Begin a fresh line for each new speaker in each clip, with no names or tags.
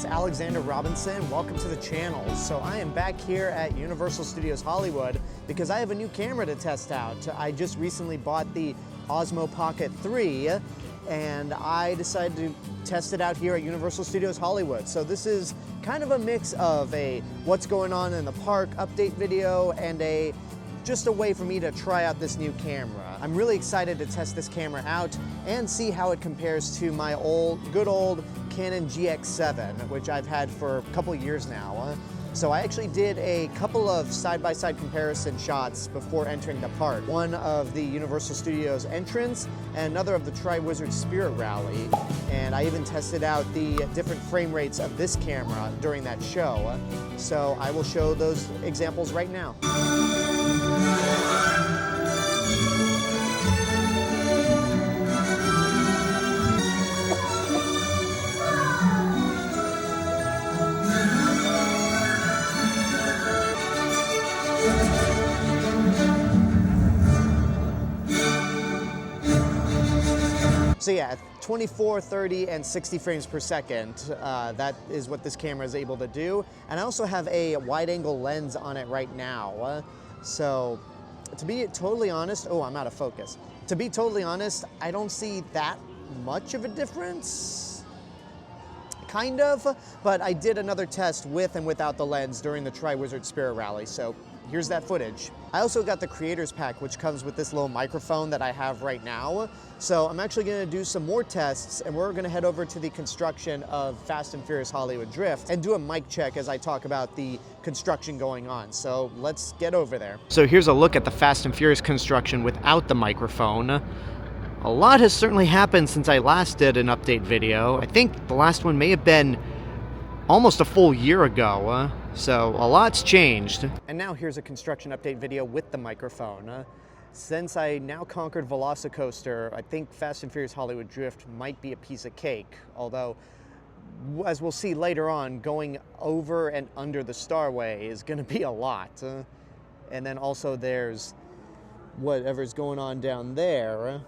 it's Alexander Robinson. Welcome to the channel. So I am back here at Universal Studios Hollywood because I have a new camera to test out. I just recently bought the Osmo Pocket 3 and I decided to test it out here at Universal Studios Hollywood. So this is kind of a mix of a what's going on in the park update video and just a way for me to try out this new camera. I'm really excited to test this camera out and see how it compares to my good old Canon GX7, which I've had for a couple of years now. So I actually did a couple of side-by-side comparison shots before entering the park. One of the Universal Studios entrance and another of the Tri-Wizard Spirit Rally. And I even tested out the different frame rates of this camera during that show. So I will show those examples right now. So yeah, 24, 30, and 60 frames per second, that is what this camera is able to do. And I also have a wide-angle lens on it right now. So to be totally honest, oh, I'm out of focus. To be totally honest, I don't see that much of a difference. Kind of, but I did another test with and without the lens during the Tri-Wizard Spirit Rally, so here's that footage. I also got the Creators Pack, which comes with this little microphone that I have right now. So I'm actually gonna do some more tests, and we're gonna head over to the construction of Fast and Furious Hollywood Drift and do a mic check as I talk about the construction going on. So let's get over there. So here's a look at the Fast and Furious construction without the microphone. A lot has certainly happened since I last did an update video. I think the last one may have been almost a full year ago. So a lot's changed. And now here's a construction update video with the microphone. Since I now conquered Velocicoaster, I think Fast and Furious Hollywood Drift might be a piece of cake. Although, as we'll see later on, going over and under the Starway is gonna be a lot. And then also there's whatever's going on down there.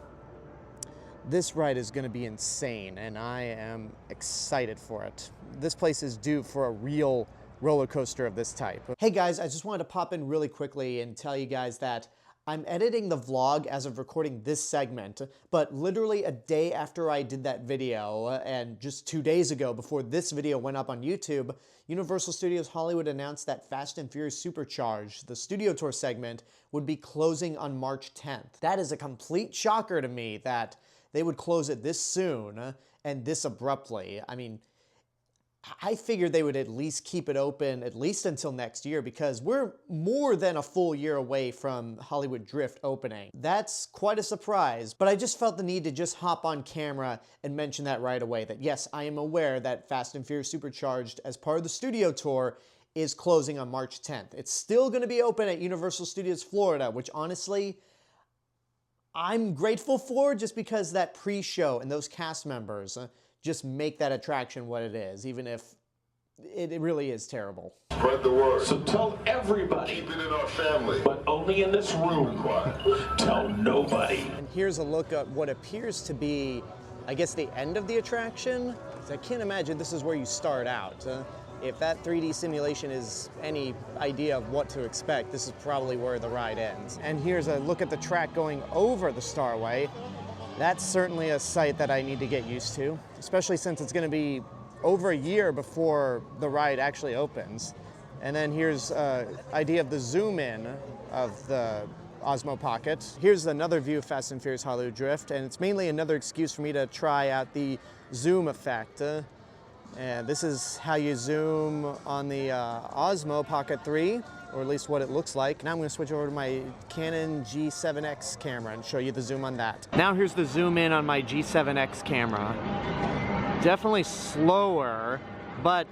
This ride is gonna be insane, and I am excited for it. This place is due for a real roller coaster of this type. Hey guys, I just wanted to pop in really quickly and tell you guys that I'm editing the vlog as of recording this segment, but literally a day after I did that video, and just 2 days ago before this video went up on YouTube, Universal Studios Hollywood announced that Fast and Furious Supercharged, the studio tour segment, would be closing on March 10th. That is a complete shocker to me that they would close it this soon and this abruptly. I mean, I figured they would at least keep it open at least until next year because we're more than a full year away from Hollywood Drift opening. That's quite a surprise, but I just felt the need to just hop on camera and mention that right away, that yes, I am aware that Fast and Furious Supercharged as part of the studio tour is closing on March 10th. It's still gonna be open at Universal Studios Florida, which honestly, I'm grateful for just because that pre-show and those cast members just make that attraction what it is, even if it really is terrible.
Spread the word.
So tell everybody.
Keep it in our family.
But only in this room. Tell nobody.
And here's a look at what appears to be, I guess, the end of the attraction. I can't imagine this is where you start out. If that 3D simulation is any idea of what to expect, this is probably where the ride ends. And here's a look at the track going over the Starway. That's certainly a sight that I need to get used to, especially since it's going to be over a year before the ride actually opens. And then here's an idea of the zoom in of the Osmo Pocket. Here's another view of Fast and Furious Hollywood Drift, and it's mainly another excuse for me to try out the zoom effect. And this is how you zoom on the Osmo Pocket 3, or at least what it looks like. Now I'm gonna switch over to my Canon G7X camera and show you the zoom on that. Now here's the zoom in on my G7X camera. Definitely slower, but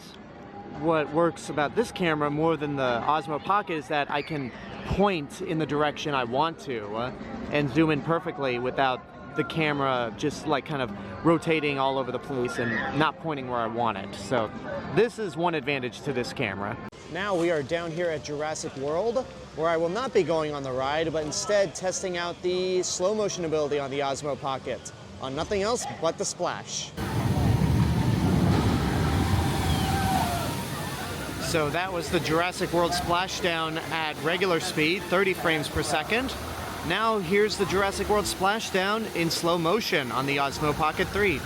what works about this camera more than the Osmo Pocket is that I can point in the direction I want to and zoom in perfectly without the camera just like kind of rotating all over the place and not pointing where I want it. So this is one advantage to this camera. Now we are down here at Jurassic World, where I will not be going on the ride, but instead testing out the slow motion ability on the Osmo Pocket on nothing else but the splash. So that was the Jurassic World splashdown at regular speed, 30 frames per second. Now here's the Jurassic World splashdown in slow motion on the Osmo Pocket 3.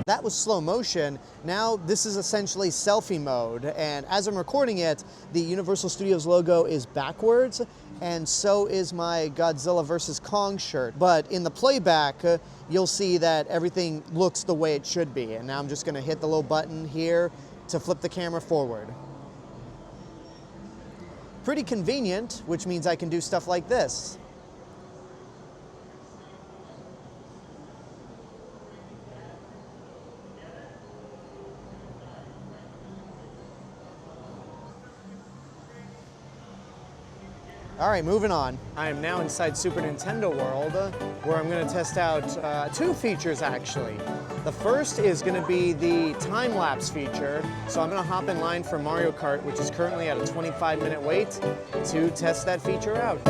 That was slow motion. Now this is essentially selfie mode, and as I'm recording it, the Universal Studios logo is backwards, and so is my Godzilla vs. Kong shirt. But in the playback, you'll see that everything looks the way it should be. And now I'm just gonna hit the little button here to flip the camera forward. Pretty convenient, which means I can do stuff like this. All right, moving on. I am now inside Super Nintendo World, where I'm gonna test out two features actually. The first is gonna be the time-lapse feature. So I'm gonna hop in line for Mario Kart, which is currently at a 25-minute wait, to test that feature out.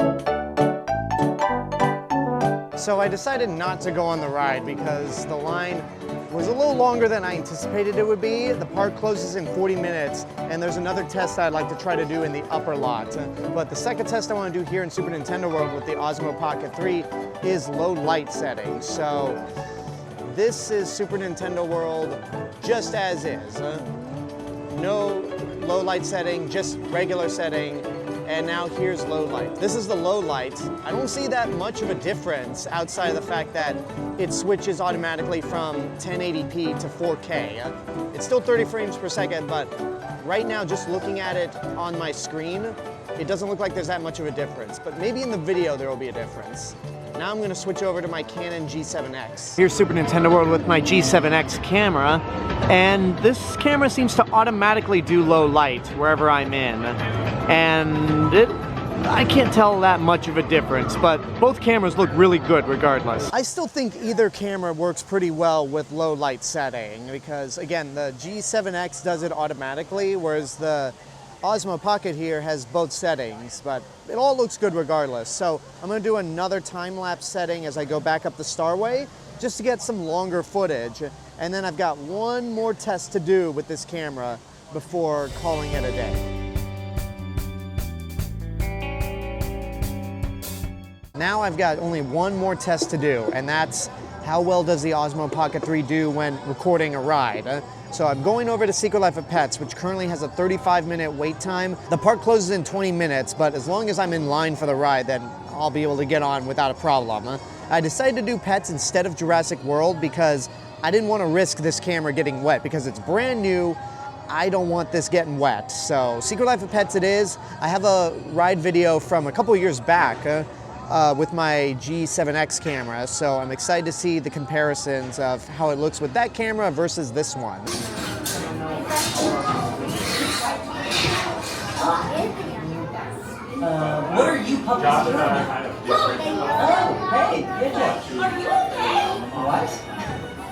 So I decided not to go on the ride because the line was a little longer than I anticipated it would be. The park closes in 40 minutes, and there's another test I'd like to try to do in the upper lot. But the second test I want to do here in Super Nintendo World with the Osmo Pocket 3 is low light setting. So this is Super Nintendo World just as is. No low light setting, just regular setting. And now here's low light. This is the low light. I don't see that much of a difference outside of the fact that it switches automatically from 1080p to 4K. It's still 30 frames per second, but right now, just looking at it on my screen, it doesn't look like there's that much of a difference, but maybe in the video there will be a difference. Now I'm gonna switch over to my Canon G7X. Here's Super Nintendo World with my G7X camera, and this camera seems to automatically do low light wherever I'm in. And I can't tell that much of a difference, but both cameras look really good regardless. I still think either camera works pretty well with low light setting because, again, the G7X does it automatically, whereas the Osmo Pocket here has both settings, but it all looks good regardless. So I'm gonna do another time-lapse setting as I go back up the Starway, just to get some longer footage. And then I've got one more test to do with this camera before calling it a day. Now I've got only one more test to do, and that's how well does the Osmo Pocket 3 do when recording a ride. So I'm going over to Secret Life of Pets, which currently has a 35-minute wait time. The park closes in 20 minutes, but as long as I'm in line for the ride, then I'll be able to get on without a problem. I decided to do Pets instead of Jurassic World because I didn't want to risk this camera getting wet because it's brand new. I don't want this getting wet. So Secret Life of Pets it is. I have a ride video from a couple years back with my G7X camera, so I'm excited to see the comparisons of how it looks with that camera versus this one.
What are you puppies doing? Oh, hey, Gidget. Are you okay? What?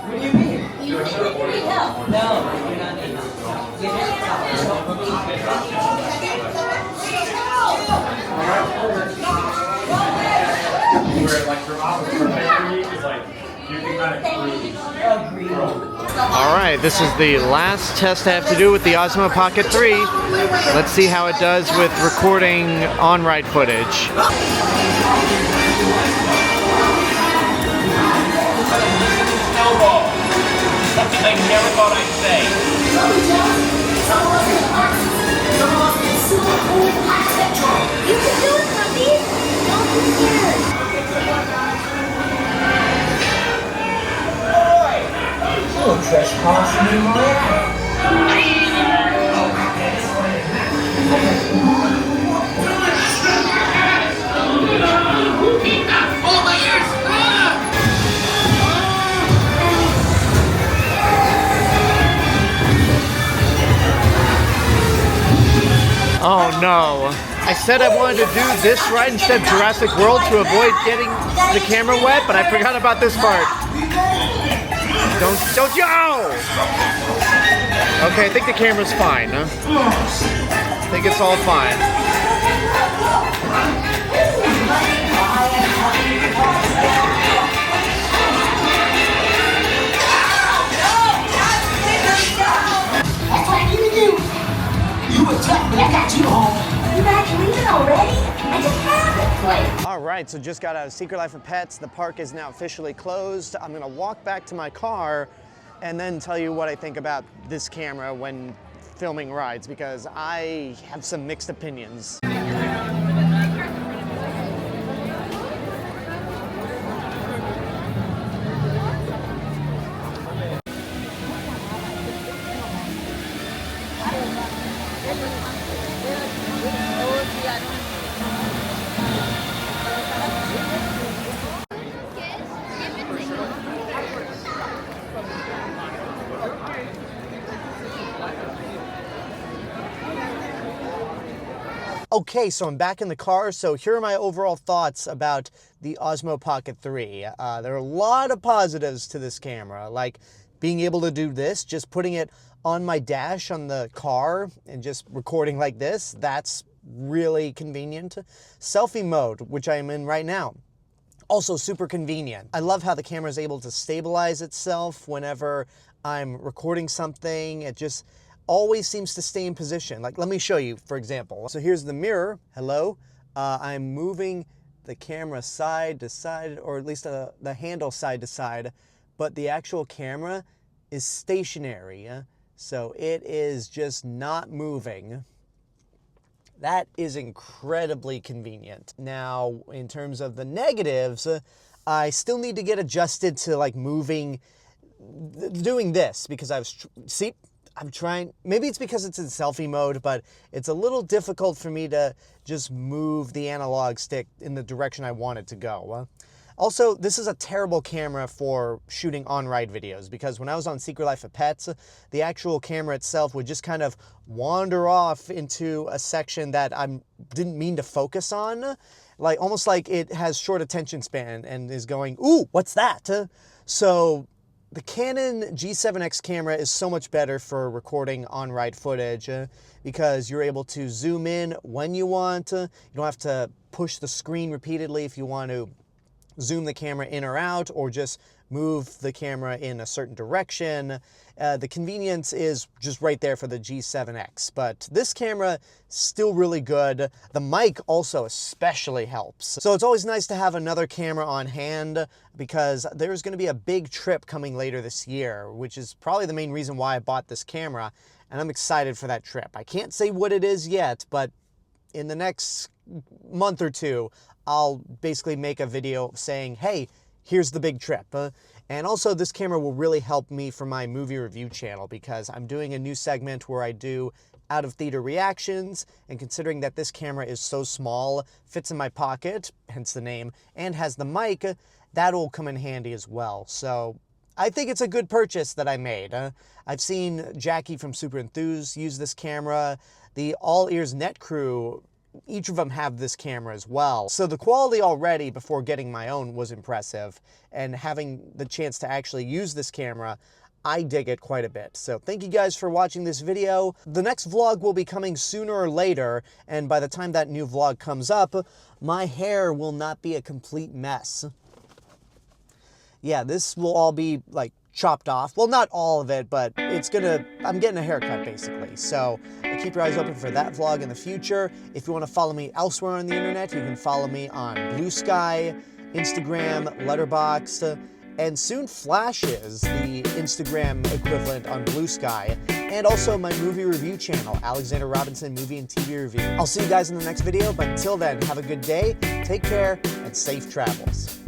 What do you mean? You need help. No, you're not needing help.
Where like your mom was perfect for you is like you can kind of cruise.
All right, this is the last test I have to do with the Osmo Pocket 3. Let's see how it does with recording on-ride footage.
Snowball. Something I never thought I'd say.
You can do it, puppy. Don't be scared.
Don't trespass anymore.
Oh no. I said I wanted to do this ride instead of Jurassic World to avoid getting the camera wet, but I forgot about this part. Don't yo! Okay, I think the camera's fine, huh? I think it's all fine.
That's what I need to do. You attacked me, I got you home.
You back leaving already? I just found this place.
All right, so just got out of Secret Life of Pets. The park is now officially closed. I'm gonna walk back to my car and then tell you what I think about this camera when filming rides, because I have some mixed opinions. Okay, so I'm back in the car, so here are my overall thoughts about the Osmo Pocket 3. There are a lot of positives to this camera, like being able to do this, just putting it on my dash on the car and just recording like this, that's really convenient. Selfie mode, which I am in right now, also super convenient. I love how the camera is able to stabilize itself whenever I'm recording something. It just always seems to stay in position. Like, let me show you, for example. So here's the mirror. Hello. I'm moving the camera side to side, or at least the handle side to side, but the actual camera is stationary. So it is just not moving. That is incredibly convenient. Now, in terms of the negatives, I still need to get adjusted to like moving, doing this, because I'm trying, maybe it's because it's in selfie mode, but it's a little difficult for me to just move the analog stick in the direction I want it to go. Also, this is a terrible camera for shooting on-ride videos, because when I was on Secret Life of Pets, the actual camera itself would just kind of wander off into a section that I didn't mean to focus on, like almost like it has short attention span and is going, ooh, what's that? So the Canon G7X camera is so much better for recording on-ride footage because you're able to zoom in when you want. You don't have to push the screen repeatedly if you want to zoom the camera in or out, or just move the camera in a certain direction. The convenience is just right there for the G7X, but this camera still really good. The mic also especially helps. So it's always nice to have another camera on hand, because there's going to be a big trip coming later this year, which is probably the main reason why I bought this camera, and I'm excited for that trip. I can't say what it is yet, but in the next month or two, I'll basically make a video saying, hey, here's the big trip. And also, this camera will really help me for my movie review channel, because I'm doing a new segment where I do out-of-theater reactions, and considering that this camera is so small, fits in my pocket, hence the name, and has the mic, that'll come in handy as well. So I think it's a good purchase that I made. I've seen Jackie from Super Enthused use this camera. The All Ears Net crew, each of them have this camera as well. So the quality already before getting my own was impressive, and having the chance to actually use this camera, I dig it quite a bit. So thank you guys for watching this video. The next vlog will be coming sooner or later, and by the time that new vlog comes up, my hair will not be a complete mess. Yeah, this will all be like chopped off. Well, not all of it, but I'm getting a haircut basically. So keep your eyes open for that vlog in the future. If you want to follow me elsewhere on the internet, you can follow me on Blue Sky, Instagram, Letterboxd, and soon Flashes, the Instagram equivalent on Blue Sky, and also my movie review channel, Alexander Robinson Movie and TV Review. I'll see you guys in the next video, but until then, have a good day, take care, and safe travels.